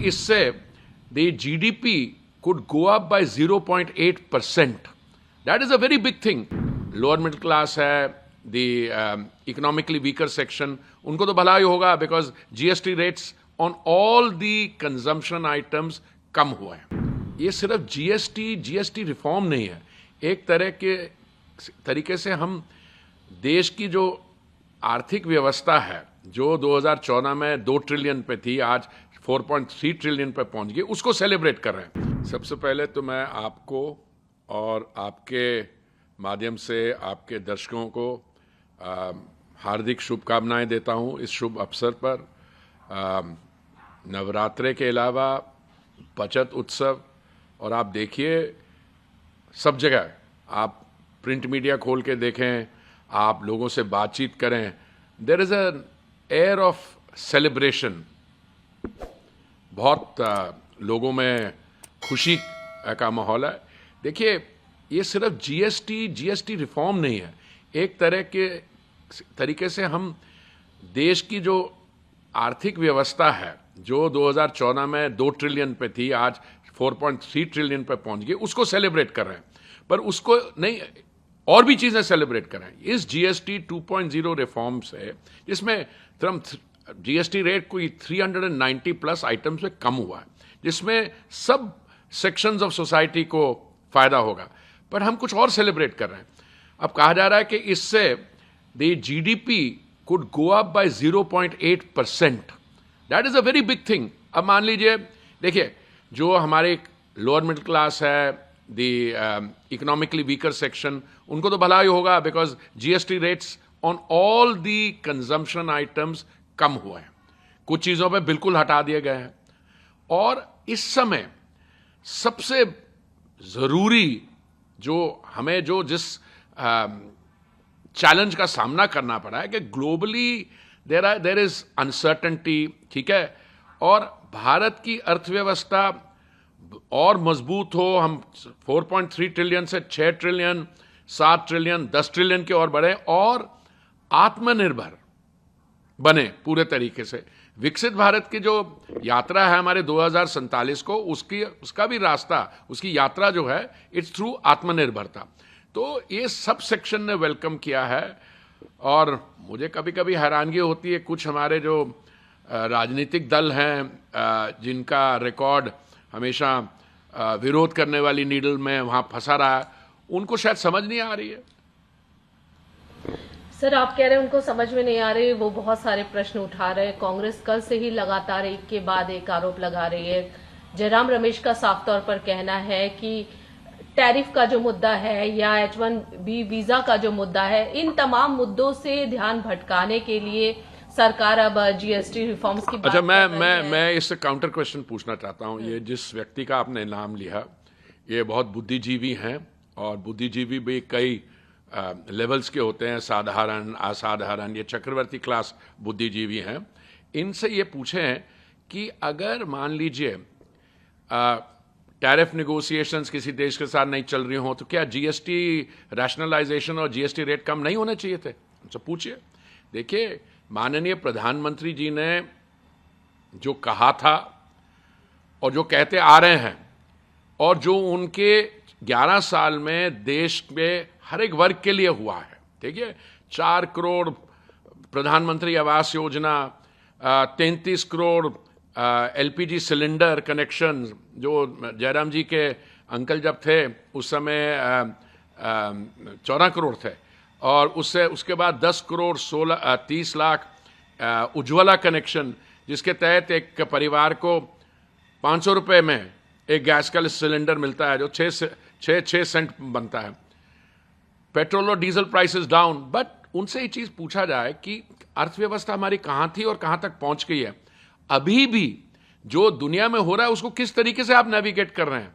इससे the GDP could go up by 0.8%. That is a very big thing. Lower middle class है, the economically weaker section, उनको तो भला ही होगा because GST rates on all the consumption items कम हुआ है. ये सिर्फ GST रिफॉर्म नहीं है. एक तरह के तरीके से हम देश की जो आर्थिक व्यवस्था है, जो 2014 में 2 ट्रिलियन पे थी, आज 4.3 ट्रिलियन पे पहुंच गई, उसको सेलिब्रेट कर रहे हैं. सबसे पहले तो मैं आपको और आपके माध्यम से आपके दर्शकों को हार्दिक शुभकामनाएं देता हूं इस शुभ अवसर पर. नवरात्रे के अलावा बचत उत्सव, और आप देखिए सब जगह, आप प्रिंट मीडिया खोल के देखें, आप लोगों से बातचीत करें, there is an air of celebration. बहुत लोगों में खुशी का माहौल है. देखिए, ये सिर्फ जीएसटी रिफॉर्म नहीं है. एक तरह के तरीके से हम देश की जो आर्थिक व्यवस्था है, जो 2014 में 2 ट्रिलियन पे थी, आज 4.3 ट्रिलियन पे पहुंच गई, उसको सेलिब्रेट कर रहे हैं. पर उसको नहीं, और भी चीजें सेलिब्रेट कर रहे हैं. इस जीएसटी 2.0 रिफॉर्म से, जिसमें जीएसटी रेट कोई 390 प्लस आइटम्स में कम हुआ है, जिसमें सब सेक्शंस ऑफ सोसाइटी को फायदा होगा. पर हम कुछ और सेलिब्रेट कर रहे हैं. अब कहा जा रहा है कि इससे the GDP could go up by 0.8%. That is a very big thing. अब मान लीजिए, देखिए, जो हमारे लोअर मिडिल क्लास है, द इकोनॉमिकली वीकर सेक्शन, उनको तो भला ही होगा because GST rates on all the consumption items कम हुए हैं. कुछ चीजों पे बिल्कुल हटा दिए गए हैं. और इस समय सबसे जरूरी जो हमें जिस चैलेंज का सामना करना पड़ा है कि ग्लोबली देयर इज अनसर्टेनिटी, ठीक है, और भारत की अर्थव्यवस्था और मजबूत हो, हम 4.3 ट्रिलियन से 6 ट्रिलियन, 7 ट्रिलियन, 10 ट्रिलियन के और बढ़े, और आत्मनिर्भर बने पूरे तरीके से. विकसित भारत की जो यात्रा है हमारे 2047 को, उसका भी रास्ता, उसकी यात्रा जो है, इट्स थ्रू आत्मनिर्भरता. तो ये सब सेक्शन ने वेलकम किया है. और मुझे कभी कभी हैरानगी होती है, कुछ हमारे जो राजनीतिक दल हैं जिनका रिकॉर्ड हमेशा विरोध करने वाली नीडल में वहां फंसा रहा है, उनको शायद समझ नहीं आ रही है. सर, आप कह रहे हैं उनको समझ में नहीं आ रही, वो बहुत सारे प्रश्न उठा रहे हैं. कांग्रेस कल से ही लगातार एक के बाद एक आरोप लगा रही है. जयराम रमेश का साफ तौर पर कहना है कि टैरिफ का जो मुद्दा है या H1B वीजा का जो मुद्दा है, इन तमाम मुद्दों से ध्यान भटकाने के लिए सरकार अब जीएसटी रिफॉर्म्स की बात कर रही है. मैं इससे काउंटर क्वेश्चन पूछना चाहता हूं. ये जिस व्यक्ति का आपने नाम लिया, ये बहुत बुद्धिजीवी हैं, और बुद्धिजीवी भी कई लेवल्स के होते हैं, साधारण, असाधारण. ये चक्रवर्ती क्लास बुद्धिजीवी हैं. इनसे ये पूछें कि अगर मान लीजिए टैरिफ नेगोशिएशंस किसी देश के साथ नहीं चल रही हो, तो क्या जीएसटी रैशनलाइजेशन और जीएसटी रेट कम नहीं होने चाहिए थे? उनसे पूछिए. देखिए, माननीय प्रधानमंत्री जी ने जो कहा था और जो कहते आ रहे हैं, और जो उनके 11 साल में देश में हर एक वर्ग के लिए हुआ है, ठीक है, 4 करोड़ प्रधानमंत्री Awas Yojana, 33 crore LPG cylinder connection, जो जयराम जी के अंकल जब थे उस समय 14 करोड़ थे, और उसके बाद 10 करोड़ 30 लाख उज्ज्वला कनेक्शन, जिसके तहत एक परिवार को 500 रुपये में एक गैस का सिलेंडर मिलता है, जो 6 सेंट बनता है. पेट्रोल और डीजल प्राइसेस डाउन. बट उनसे ये चीज पूछा जाए कि अर्थव्यवस्था हमारी कहां थी और कहां तक पहुंच गई है. अभी भी जो दुनिया में हो रहा है उसको किस तरीके से आप नेविगेट कर रहे हैं?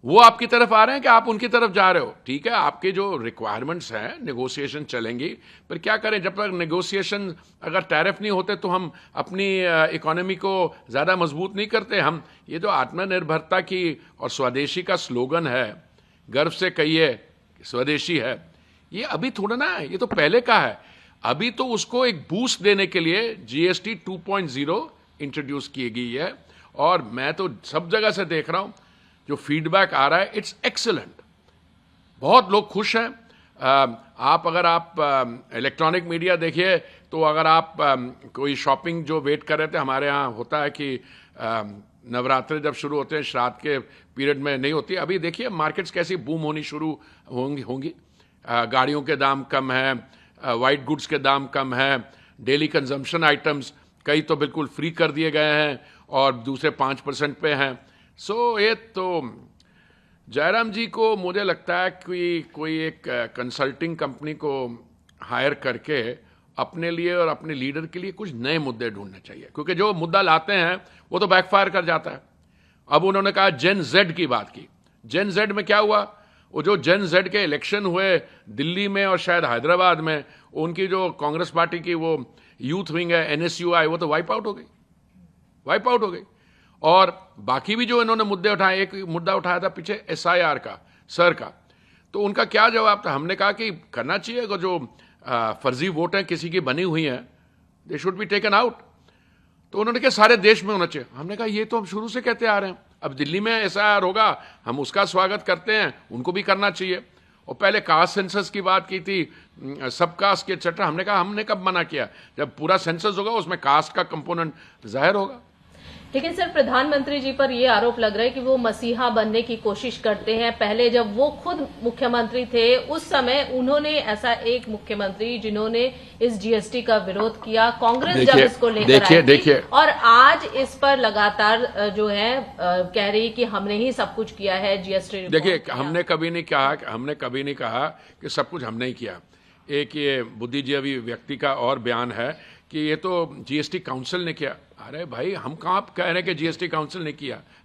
वो आपकी तरफ आ रहे हैं कि आप उनकी तरफ जा रहे हो? ठीक है, आपके जो रिक्वायरमेंट्स हैं, नेगोशिएशन चलेंगी, पर क्या करें, जब तक नेगोशिएशन, अगर टैरिफ नहीं होते तो हम अपनी इकोनॉमी को ज़्यादा मजबूत नहीं करते. हम ये जो आत्मनिर्भरता की और स्वदेशी का स्लोगन है, गर्व से कहिए स्वदेशी है, ये अभी थोड़ा ना है, ये तो पहले का है. अभी तो उसको एक बूस्ट देने के लिए जीएसटी 2.0 इंट्रोड्यूस की गई है, और मैं तो सब जगह से देख रहा हूं जो फीडबैक आ रहा है, इट्स एक्सीलेंट। बहुत लोग खुश हैं। अगर आप इलेक्ट्रॉनिक मीडिया देखिए तो अगर आप कोई शॉपिंग जो वेट कर रहे थे, हमारे यहाँ होता है कि नवरात्रि जब शुरू होते हैं श्राद्ध के पीरियड में नहीं होती, अभी देखिए मार्केट्स कैसी बूम होनी शुरू होंगी। गाड़ियों के दाम कम है, वाइट गुड्स के दाम कम है, डेली कंजम्पशन आइटम्स कई तो बिल्कुल फ्री कर दिए गए हैं और दूसरे 5% पे हैं। सो ये तो जयराम जी को मुझे लगता है कि कोई एक कंसल्टिंग कंपनी को हायर करके अपने लिए और अपने लीडर के लिए कुछ नए मुद्दे ढूंढने चाहिए, क्योंकि जो मुद्दा लाते हैं वो तो बैकफायर कर जाता है। अब उन्होंने कहा जेन जेड की बात की। जेन जेड में क्या हुआ? वो जो जेन जेड के इलेक्शन हुए दिल्ली में और शायद हैदराबाद में, उनकी जो कांग्रेस पार्टी की वो यूथ विंग है NSUI, वो तो वाइप आउट हो गई। और बाकी भी जो इन्होंने मुद्दे उठाए, एक मुद्दा उठाया था पीछे SIR का, सर का, तो उनका क्या जवाब था? हमने कहा कि करना चाहिए, जो फर्जी वोट हैं किसी की बनी हुई हैं, they should be taken out. तो उन्होंने कहा सारे देश में होना चाहिए। हमने कहा ये तो हम शुरू से कहते आ रहे हैं, अब दिल्ली में SIR होगा, हम उसका स्वागत करते हैं, उनको भी करना चाहिए। और पहले कास्ट सेंसस की बात की थी, सब कास्ट के एक्सेट्रा। हमने कहा हमने कब मना किया? जब पूरा सेंसस होगा उसमें कास्ट का कंपोनेंट जाहिर होगा। लेकिन सर, प्रधानमंत्री जी पर यह आरोप लग रहा है कि वो मसीहा बनने की कोशिश करते हैं। पहले जब वो खुद मुख्यमंत्री थे उस समय उन्होंने ऐसा एक मुख्यमंत्री जिन्होंने इस GST का विरोध किया, कांग्रेस जब इसको लेकर आई थी, और आज इस पर लगातार जो है कह रही कि हमने ही सब कुछ किया है GST। देखिए, हमने कभी नहीं कहा कि सब कुछ हमने ही किया। एक ये बुद्धिजीवी व्यक्ति का और बयान है कि ये तो GST काउंसिल ने किया। अरे भाई, हम कहाँ कह रहे हैं कि GST काउंसिल ने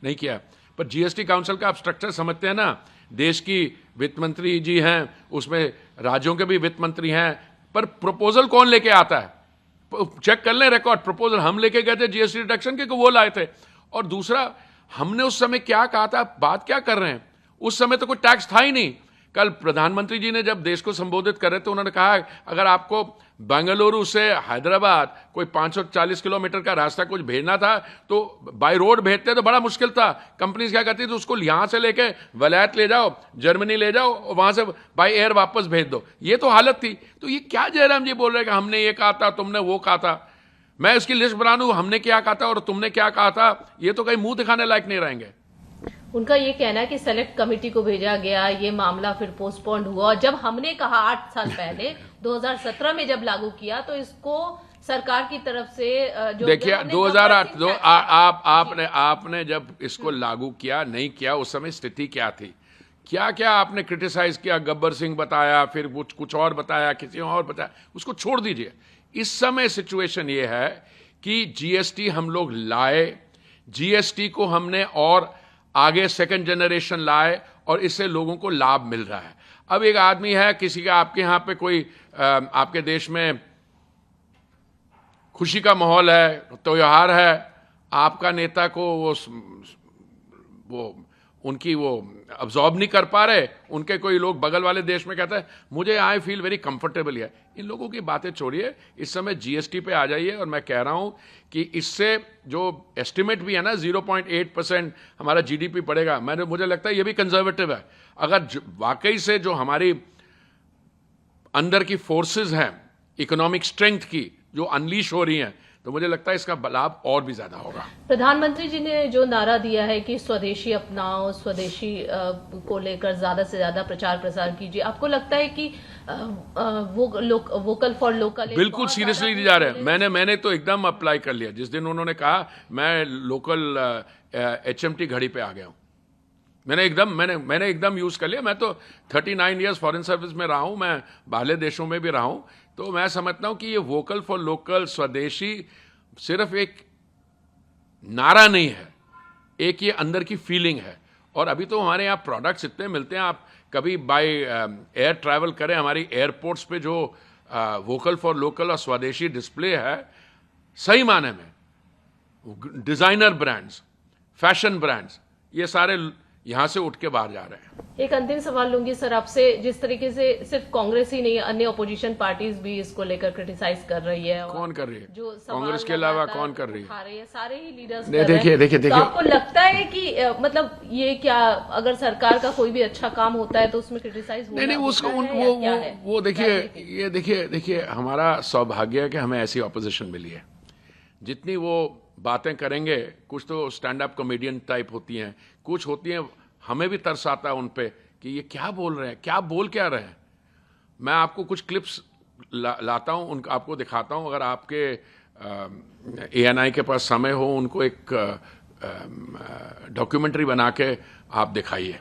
नहीं किया, पर GST काउंसिल का आप स्ट्रक्चर समझते हैं ना। देश की वित्त मंत्री जी हैं, उसमें राज्यों के भी वित्त मंत्री हैं, पर प्रपोजल कौन लेके आता है? चेक कर लें रिकॉर्ड, प्रपोजल हम लेके गए थे GST रिडक्शन के, वो लाए थे। और दूसरा, हमने उस समय क्या कहा था, बात क्या कर रहे हैं? उस समय तो कोई टैक्स था ही नहीं। कल प्रधानमंत्री जी ने जब देश को संबोधित कर रहे थे, उन्होंने कहा अगर आपको बेंगलुरु से हैदराबाद कोई 540 किलोमीटर का रास्ता कुछ भेजना था तो बाय रोड भेजते तो बड़ा मुश्किल था। कंपनीज क्या करती थी, उसको यहां से लेके वलायत ले जाओ, जर्मनी ले जाओ और वहां से बाय एयर वापस भेज दो। ये तो हालत थी। तो ये क्या जयराम जी बोल रहे हैं कि हमने ये कहा था, तुमने वो कहा था? मैं उसकी लिस्ट बना लूं, हमने क्या कहा था और तुमने क्या कहा था, ये तो कहीं मुंह दिखाने लायक नहीं रहेंगे। उनका ये कहना है कि सेलेक्ट कमेटी को भेजा गया, ये मामला फिर पोस्टपोन्ड हुआ, और जब हमने कहा 8 साल पहले 2017 में जब लागू किया तो इसको सरकार की तरफ से जो देखिए 2008 आपने जब इसको लागू किया नहीं किया, उस समय स्थिति क्या थी? क्या क्या आपने क्रिटिसाइज किया? गब्बर सिंह बताया, फिर कुछ और बताया, किसी और बताया, उसको छोड़ दीजिए। इस समय सिचुएशन ये है कि GST हम लोग लाए, GST को हमने और आगे सेकंड जनरेशन लाए और इससे लोगों को लाभ मिल रहा है। अब एक आदमी है, किसी का आपके यहां पे कोई आपके देश में खुशी का माहौल है, त्योहार है, आपका नेता को वो उनकी वो अब्जॉर्ब नहीं कर पा रहे, उनके कोई लोग बगल वाले देश में कहते हैं मुझे आई फील वेरी कंफर्टेबल है। इन लोगों की बातें छोड़िए, इस समय GST पे आ जाइए। और मैं कह रहा हूं कि इससे जो एस्टिमेट भी है ना 0.8% हमारा GDP बढ़ेगा, मुझे लगता है ये भी कंजर्वेटिव है। अगर वाकई से जो हमारी अंदर की फोर्सेस हैं इकोनॉमिक स्ट्रेंथ की जो अनलीश हो रही हैं, तो मुझे लगता है इसका लाभ और भी ज्यादा होगा। प्रधानमंत्री जी ने जो नारा दिया है कि स्वदेशी अपनाओ, स्वदेशी को लेकर ज्यादा से ज्यादा प्रचार प्रसार कीजिए, आपको लगता है कि वोकल फॉर लोकल बिल्कुल सीरियसली नहीं जा रहे हैं? मैंने तो एकदम अप्लाई कर लिया। जिस दिन उन्होंने कहा मैं लोकल HMT घड़ी पे आ गया हूं, मैंने एकदम यूज कर लिया। मैं तो 39 इयर्स फॉरेन सर्विस में रहा हूं, मैं बाहर देशों में भी रहा हूं, तो मैं समझता हूं कि ये वोकल फॉर लोकल, स्वदेशी सिर्फ एक नारा नहीं है, एक ये अंदर की फीलिंग है। और अभी तो हमारे यहाँ प्रोडक्ट्स इतने मिलते हैं, आप कभी बाय एयर ट्रैवल करें, हमारी एयरपोर्ट्स पे जो वोकल फॉर लोकल और स्वदेशी डिस्प्ले है, सही माने में डिजाइनर ब्रांड्स, फैशन ब्रांड्स, ये सारे यहां से उठ के बाहर जा रहे हैं। एक अंतिम सवाल लूंगी सर आपसे, जिस तरीके से सिर्फ कांग्रेस ही नहीं अन्य ओपोजिशन पार्टीज भी इसको लेकर क्रिटिसाइज कर रही है। कौन कर रही है? जो कांग्रेस के अलावा कौन कर रही है? सारे ही लीडर्स नहीं, देखिए तो आपको लगता है कि मतलब ये क्या, अगर सरकार का कोई भी अच्छा काम होता है तो उसमें क्रिटिसाइज नहीं, उसको वो देखिए हमारा सौभाग्य है कि हमें ऐसी ऑपोजिशन मिली है। जितनी वो बातें करेंगे, कुछ तो स्टैंड अप कॉमेडियन टाइप होती हैं, कुछ होती हैं हमें भी तरस आता है उन पे कि ये क्या बोल रहे हैं, क्या बोल क्या रहे हैं। मैं आपको कुछ क्लिप्स लाता हूं, उनका आपको दिखाता हूं। अगर आपके ANI के पास समय हो, उनको एक डॉक्यूमेंट्री बना के आप दिखाइए।